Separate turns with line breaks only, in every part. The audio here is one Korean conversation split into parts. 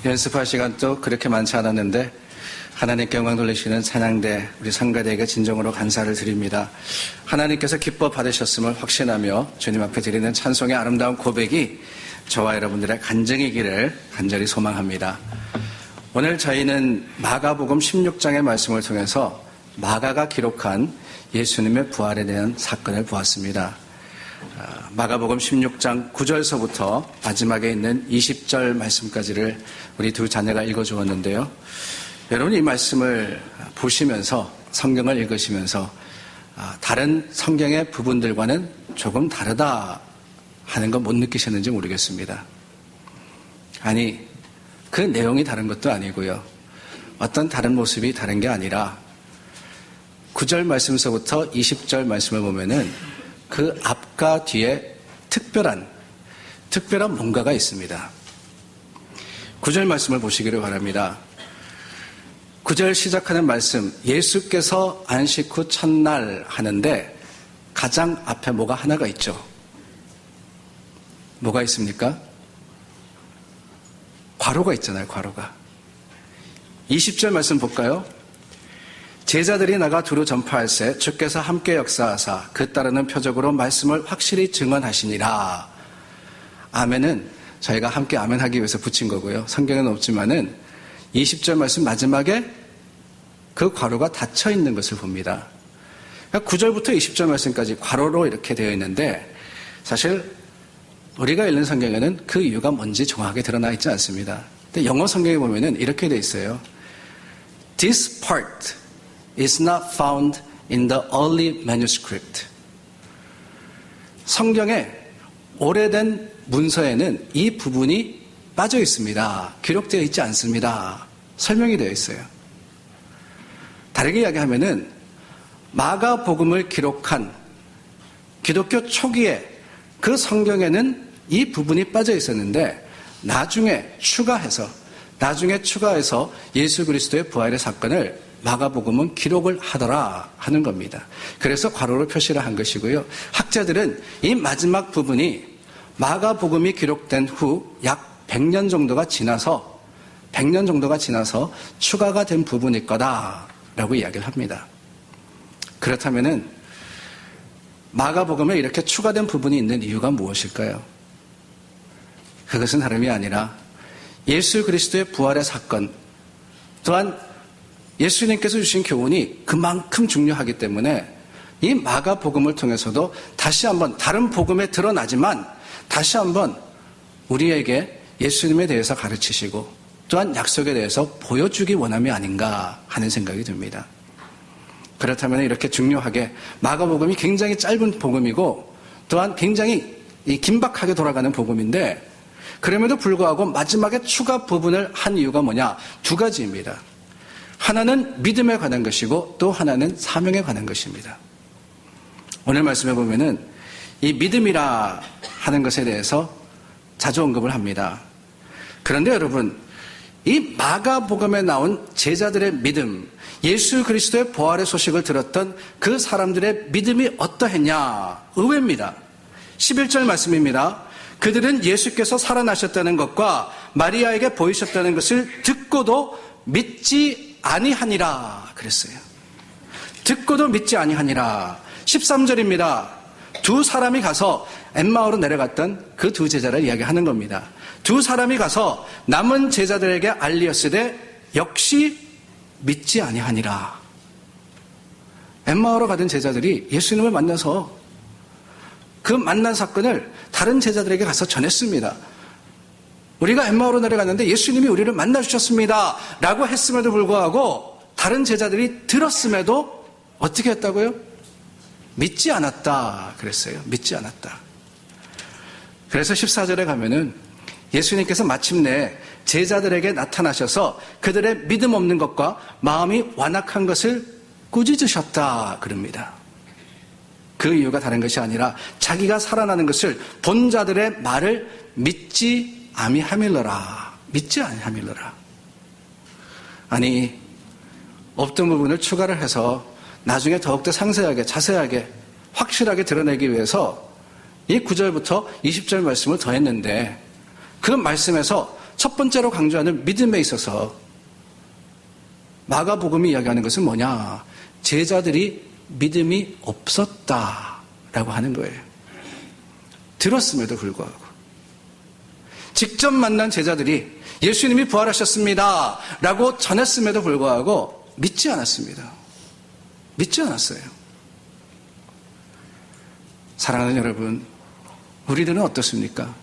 연습할 시간도 그렇게 많지 않았는데 하나님께 영광 돌리시는 찬양대 우리 상가대에게 진정으로 감사를 드립니다. 하나님께서 기뻐 받으셨음을 확신하며 주님 앞에 드리는 찬송의 아름다운 고백이 저와 여러분들의 간증이기를 간절히 소망합니다. 오늘 저희는 마가복음 16장의 말씀을 통해서 마가가 기록한 예수님의 부활에 대한 사건을 보았습니다. 마가복음 16장 9절서부터 마지막에 있는 20절 말씀까지를 우리 두 자녀가 읽어주었는데요. 여러분 이 말씀을 보시면서 성경을 읽으시면서 다른 성경의 부분들과는 조금 다르다 하는 거 못 느끼셨는지 모르겠습니다. 아니 그 내용이 다른 것도 아니고요. 어떤 다른 모습이 다른 게 아니라 9절 말씀서부터 20절 말씀을 보면은 그 앞과 뒤에 특별한 뭔가가 있습니다. 9절 말씀을 보시기를 바랍니다. 9절 시작하는 말씀, 예수께서 안식 후 첫날 하는데 가장 앞에 뭐가 하나가 있죠. 뭐가 있습니까? 괄호가 있잖아요, 괄호가. 20절 말씀 볼까요? 제자들이 나가 두루 전파할세 주께서 함께 역사하사 그 따르는 표적으로 말씀을 확실히 증언하시니라. 아멘은 저희가 함께 아멘하기 위해서 붙인 거고요. 성경에는 없지만은 20절 말씀 마지막에 그 괄호가 닫혀 있는 것을 봅니다. 그러니까 9절부터 20절 말씀까지 괄호로 이렇게 되어 있는데 사실 우리가 읽는 성경에는 그 이유가 뭔지 정확하게 드러나 있지 않습니다. 근데 영어 성경에 보면은 이렇게 되어 있어요. This part is not found in the early manuscript. 성경의 오래된 문서에는 이 부분이 빠져 있습니다. 기록되어 있지 않습니다. 설명이 되어 있어요. 다르게 이야기하면은 마가복음을 기록한 기독교 초기에 그 성경에는 이 부분이 빠져 있었는데 나중에 추가해서 예수 그리스도의 부활의 사건을 마가복음은 기록을 하더라 하는 겁니다. 그래서 괄호로 표시를 한 것이고요. 학자들은 이 마지막 부분이 마가복음이 기록된 후 약 100년 정도가 지나서 추가가 된 부분일 거다라고 이야기를 합니다. 그렇다면은 마가복음에 이렇게 추가된 부분이 있는 이유가 무엇일까요? 그것은 다름이 아니라 예수 그리스도의 부활의 사건 또한 예수님께서 주신 교훈이 그만큼 중요하기 때문에 이 마가복음을 통해서도 다시 한번 다른 복음에 드러나지만 다시 한번 우리에게 예수님에 대해서 가르치시고 또한 약속에 대해서 보여주기 원함이 아닌가 하는 생각이 듭니다. 그렇다면 이렇게 중요하게 마가복음이 굉장히 짧은 복음이고 또한 굉장히 긴박하게 돌아가는 복음인데 그럼에도 불구하고 마지막에 추가 부분을 한 이유가 뭐냐? 두 가지입니다. 하나는 믿음에 관한 것이고 또 하나는 사명에 관한 것입니다. 오늘 말씀해 보면은 이 믿음이라 하는 것에 대해서 자주 언급을 합니다. 그런데 여러분, 이 마가복음에 나온 제자들의 믿음, 예수 그리스도의 부활의 소식을 들었던 그 사람들의 믿음이 어떠했냐? 의외입니다. 11절 말씀입니다. 그들은 예수께서 살아나셨다는 것과 마리아에게 보이셨다는 것을 듣고도 믿지 아니하니라 그랬어요. 듣고도 믿지 아니하니라. 13절입니다. 두 사람이 가서 엠마오로 내려갔던 그 두 제자를 이야기하는 겁니다. 두 사람이 가서 남은 제자들에게 알리었으되 역시 믿지 아니하니라. 엠마오로 가던 제자들이 예수님을 만나서 그 만난 사건을 다른 제자들에게 가서 전했습니다. 우리가 엠마오로 내려갔는데 예수님이 우리를 만나주셨습니다 라고 했음에도 불구하고 다른 제자들이 들었음에도 어떻게 했다고요? 믿지 않았다 그랬어요. 믿지 않았다. 그래서 14절에 가면은 예수님께서 마침내 제자들에게 나타나셔서 그들의 믿음 없는 것과 마음이 완악한 것을 꾸짖으셨다 그럽니다. 그 이유가 다른 것이 아니라 자기가 살아나는 것을 본 자들의 말을 믿지 아니함일러라. 믿지 아니함일러라. 아니 없던 부분을 추가를 해서 나중에 더욱더 상세하게 자세하게 확실하게 드러내기 위해서 이 9절부터 20절 말씀을 더했는데 그 말씀에서 첫 번째로 강조하는 믿음에 있어서 마가복음이 이야기하는 것은 뭐냐? 제자들이 믿음이 없었다라고 하는 거예요. 들었음에도 불구하고. 직접 만난 제자들이 예수님이 부활하셨습니다 라고 전했음에도 불구하고 믿지 않았습니다. 믿지 않았어요. 사랑하는 여러분, 우리들은 어떻습니까?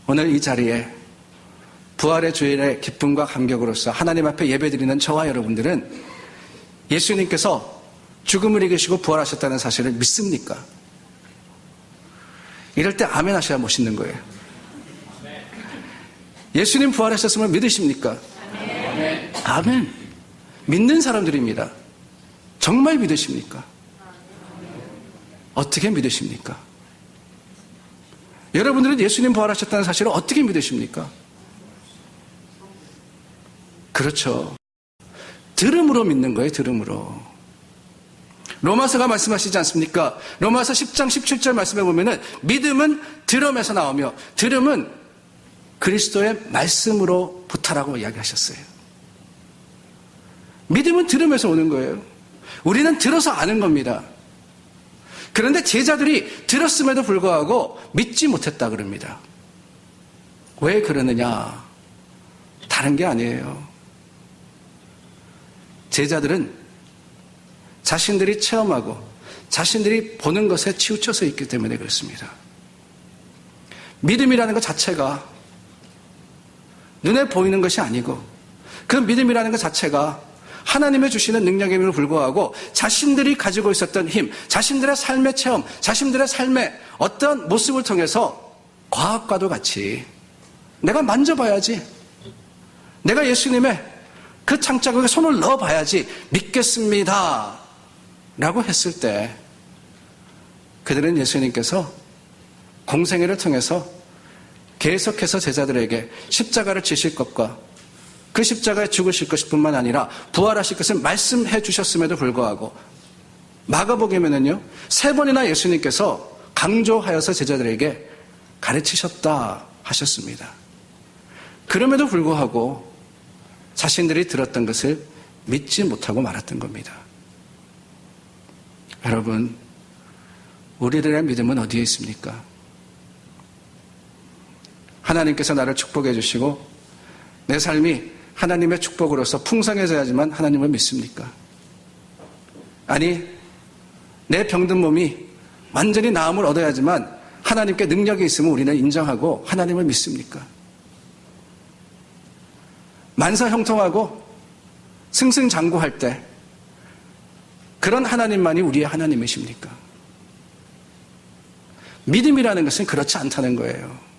오늘 이 자리에 부활의 주일의 기쁨과 감격으로서 하나님 앞에 예배드리는 저와 여러분들은 예수님께서 죽음을 이기시고 부활하셨다는 사실을 믿습니까? 이럴 때 아멘 하셔야 멋있는 거예요. 예수님 부활하셨음을 믿으십니까? 아멘. 아멘. 믿는 사람들입니다. 정말 믿으십니까? 어떻게 믿으십니까? 여러분들은 예수님 부활하셨다는 사실을 어떻게 믿으십니까? 그렇죠. 들음으로 믿는 거예요, 들음으로. 로마서가 말씀하시지 않습니까? 로마서 10장 17절 말씀해 보면은 믿음은 들음에서 나오며 들음은 그리스도의 말씀으로부터라고 이야기하셨어요. 믿음은 들음에서 오는 거예요. 우리는 들어서 아는 겁니다. 그런데 제자들이 들었음에도 불구하고 믿지 못했다 그럽니다. 왜 그러느냐? 다른 게 아니에요. 제자들은 자신들이 체험하고 자신들이 보는 것에 치우쳐서 있기 때문에 그렇습니다. 믿음이라는 것 자체가 눈에 보이는 것이 아니고 그 믿음이라는 것 자체가 하나님의 주시는 능력임에도 불구하고 자신들이 가지고 있었던 힘, 자신들의 삶의 체험, 자신들의 삶의 어떤 모습을 통해서 과학과도 같이 내가 만져봐야지, 내가 예수님의 그 창자국에 손을 넣어봐야지 믿겠습니다 라고 했을 때 그들은 예수님께서 공생애를 통해서 계속해서 제자들에게 십자가를 지실 것과 그 십자가에 죽으실 것뿐만 아니라 부활하실 것을 말씀해 주셨음에도 불구하고 마가복음에는요 3번이나 예수님께서 강조하여서 제자들에게 가르치셨다 하셨습니다. 그럼에도 불구하고 자신들이 들었던 것을 믿지 못하고 말았던 겁니다. 여러분, 우리들의 믿음은 어디에 있습니까? 하나님께서 나를 축복해 주시고 내 삶이 하나님의 축복으로서 풍성해져야지만 하나님을 믿습니까? 아니, 내 병든 몸이 완전히 나음을 얻어야지만 하나님께 능력이 있으면 우리는 인정하고 하나님을 믿습니까? 만사형통하고 승승장구할 때 그런 하나님만이 우리의 하나님이십니까? 믿음이라는 것은 그렇지 않다는 거예요.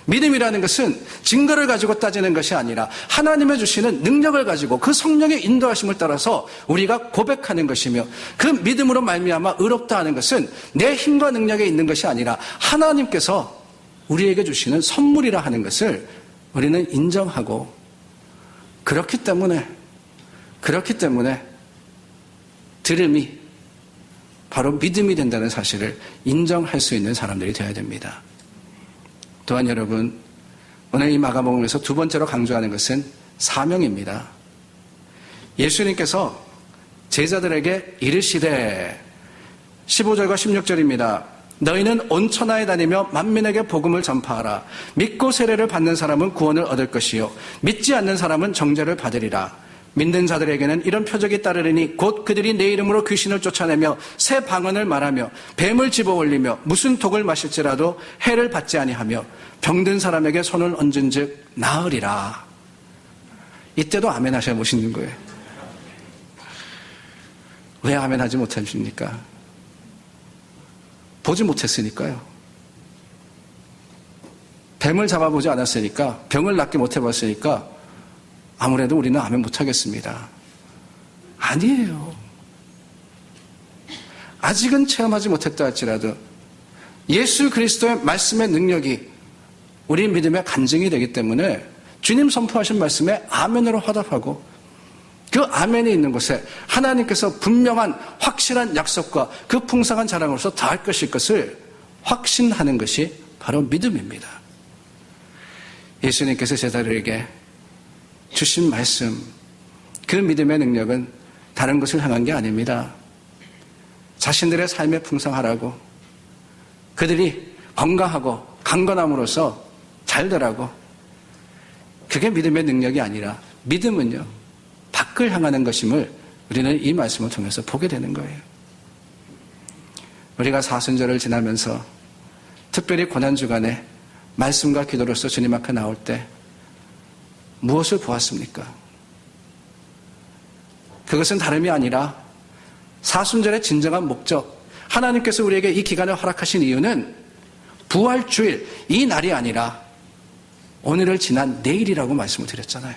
믿음이라는 것은 증거를 가지고 따지는 것이 아니라 하나님의 주시는 능력을 가지고 그 성령의 인도하심을 따라서 우리가 고백하는 것이며 그 믿음으로 말미암아 의롭다 하는 것은 내 힘과 능력에 있는 것이 아니라 하나님께서 우리에게 주시는 선물이라 하는 것을 우리는 인정하고 그렇기 때문에 들음이 바로 믿음이 된다는 사실을 인정할 수 있는 사람들이 되어야 됩니다. 또한 여러분, 오늘 이 마가복음에서 두 번째로 강조하는 것은 사명입니다. 예수님께서 제자들에게 이르시되 15절과 16절입니다. 너희는 온 천하에 다니며 만민에게 복음을 전파하라. 믿고 세례를 받는 사람은 구원을 얻을 것이요 믿지 않는 사람은 정죄를 받으리라. 믿는 자들에게는 이런 표적이 따르리니 곧 그들이 내 이름으로 귀신을 쫓아내며 새 방언을 말하며 뱀을 집어올리며 무슨 독을 마실지라도 해를 받지 아니하며 병든 사람에게 손을 얹은 즉 나으리라. 이때도 아멘 하셔야 멋있는 거예요. 왜 아멘 하지 못하십니까? 보지 못했으니까요. 뱀을 잡아보지 않았으니까, 병을 낫게 못해봤으니까 아무래도 우리는 아멘 못하겠습니다. 아니에요. 아직은 체험하지 못했다 할지라도 예수 그리스도의 말씀의 능력이 우리 믿음의 간증이 되기 때문에 주님 선포하신 말씀에 아멘으로 화답하고 그 아멘이 있는 곳에 하나님께서 분명한 확실한 약속과 그 풍성한 자랑으로서 다할 것일 것을 확신하는 것이 바로 믿음입니다. 예수님께서 제자들에게 주신 말씀, 그 믿음의 능력은 다른 것을 향한 게 아닙니다. 자신들의 삶에 풍성하라고, 그들이 건강하고 강건함으로써 잘 되라고, 그게 믿음의 능력이 아니라 믿음은요, 밖을 향하는 것임을 우리는 이 말씀을 통해서 보게 되는 거예요. 우리가 사순절을 지나면서 특별히 고난주간에 말씀과 기도로서 주님 앞에 나올 때 무엇을 보았습니까? 그것은 다름이 아니라 사순절의 진정한 목적, 하나님께서 우리에게 이 기간을 허락하신 이유는 부활주일, 이 날이 아니라 오늘을 지난 내일이라고 말씀을 드렸잖아요.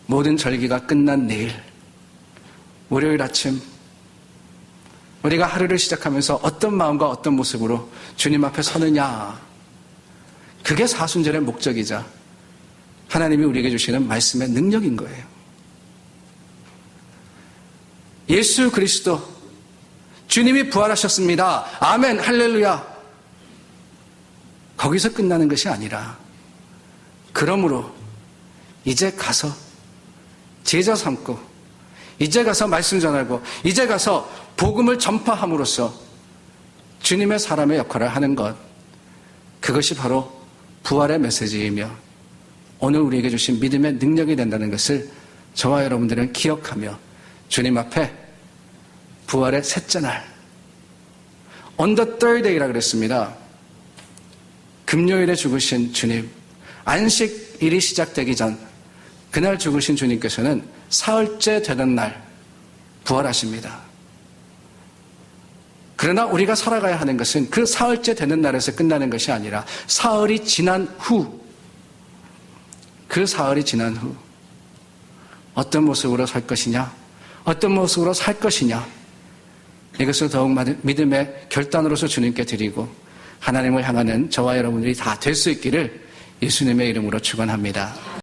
모든 절기가 끝난 내일, 월요일 아침, 우리가 하루를 시작하면서 어떤 마음과 어떤 모습으로 주님 앞에 서느냐, 그게 사순절의 목적이자 하나님이 우리에게 주시는 말씀의 능력인 거예요. 예수 그리스도, 주님이 부활하셨습니다. 아멘, 할렐루야. 거기서 끝나는 것이 아니라, 그러므로 이제 가서 제자 삼고, 이제 가서 말씀 전하고, 이제 가서 복음을 전파함으로써 주님의 사람의 역할을 하는 것, 그것이 바로 부활의 메시지이며 오늘 우리에게 주신 믿음의 능력이 된다는 것을 저와 여러분들은 기억하며 주님 앞에 부활의 셋째 날, on the third day라 그랬습니다. 금요일에 죽으신 주님, 안식일이 시작되기 전 그날 죽으신 주님께서는 사흘째 되는 날 부활하십니다. 그러나 우리가 살아가야 하는 것은 그 사흘째 되는 날에서 끝나는 것이 아니라 사흘이 지난 후, 그 사흘이 지난 후 어떤 모습으로 살 것이냐, 어떤 모습으로 살 것이냐, 이것을 더욱 믿음의 결단으로서 주님께 드리고 하나님을 향하는 저와 여러분들이 다 될 수 있기를 예수님의 이름으로 축원합니다.